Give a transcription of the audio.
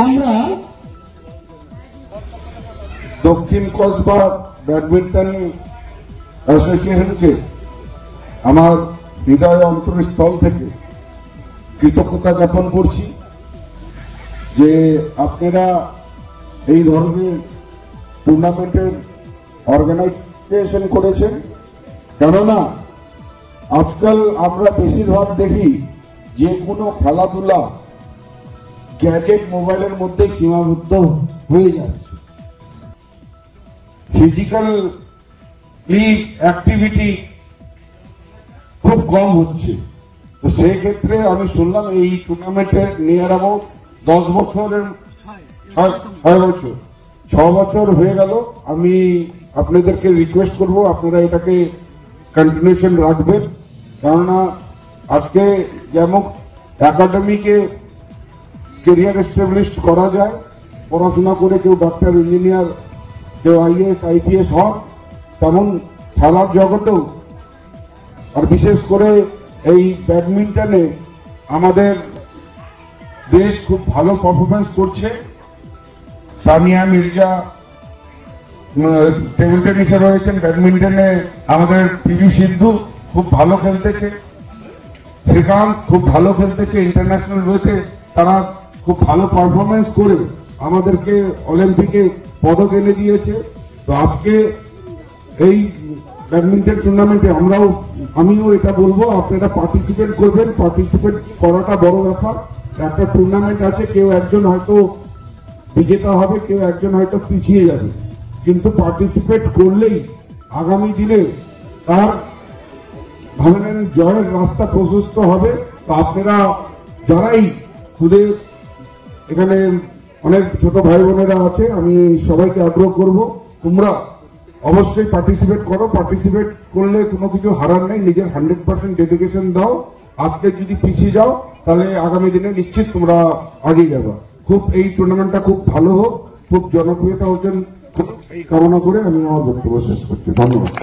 আমরা দক্ষিণ কসবা ব্যাডমিন্টন অ্যাসোসিয়েশনকে আমার হৃদয় অন্তরস্থল থেকে কৃতজ্ঞতা জ্ঞাপন করছি যে আপনারা এই ধরনের টুর্নামেন্টের অর্গানাইজেশন করেছেন। কেননা আজকাল আমরা বেশিরভাগ দেখি যে কোনো খেলাধুলা গ্যাজেট মোবাইলের মধ্যে সীমাবদ্ধ হয়ে যাচ্ছে, ফিজিক্যালি অ্যাক্টিভিটি খুব কম হচ্ছে। তো সেই ক্ষেত্রে আমি শুনলাম এই টুর্নামেন্টের নিয়ার অ্যাবাউট 10 বছরের 6 বছর হয়ে গেল। আমি আপনাদেরকে রিকোয়েস্ট করব আপনারা এটাকে কন্টিনিউশন রাখবেন, কেননা আজকে যেমন একাডেমিকে কেরিয়ার এস্টাবলিশ করা যায়, পড়াশোনা করে কেউ ডক্টর, ইঞ্জিনিয়ার, কেউ আইএএস, আইপিএস হন, তেমন খেলার জগতেও আর বিশেষ করে এই ব্যাডমিন্টনে আমাদের দেশ খুব ভালো পারফরমেন্স করছে। সানিয়া মির্জা টেবিল টেনিসে রয়েছেন, ব্যাডমিন্টনে আমাদের পিভি সিন্ধু খুব ভালো খেলতেছে, শ্রীকান্ত খুব ভালো খেলতেছে, ইন্টারন্যাশনাল ওয়েতে তারা খুব ভালো পারফরমেন্স করে আমাদেরকে অলিম্পিকে পদক এনে দিয়েছে। তো আজকে এই ব্যাডমিন্টন টুর্নামেন্টে আমিও এটা বলবো আপনারা পার্টিসিপেট করবেন। পার্টিসিপেট করাটা বড় ব্যাপার। একটা টুর্নামেন্ট আছে, কেউ একজন হয়তো বিজেতা হবে, কেউ একজন হয়তো পিছিয়ে যাবে, কিন্তু পার্টিসিপেট করলেই আগামী দিনে তার ভাবলেন জয়ের রাস্তা প্রশস্ত হবে। তো আপনারা যারাই খুদে এখানে অনেক ছোট ভাই বোনেরা আছে, আমি সবাইকে আগ্রহ করব তোমরা অবশ্যই পার্টিসিপেট করো। পার্টিসিপেট করলে কোনো কিছু হারার নেই, নিজের 100% ডেডিকেশন দাও। আজকে যদি পিছিয়ে যাও তাহলে আগামী দিনে নিশ্চিত তোমরা আগিয়ে যাবে। খুব এই টুর্নামেন্টটা খুব ভালো হোক, খুব জনপ্রিয়তা অর্জন এই কামনা করে আমি আমার বক্তব্য শেষ করছি। ধন্যবাদ।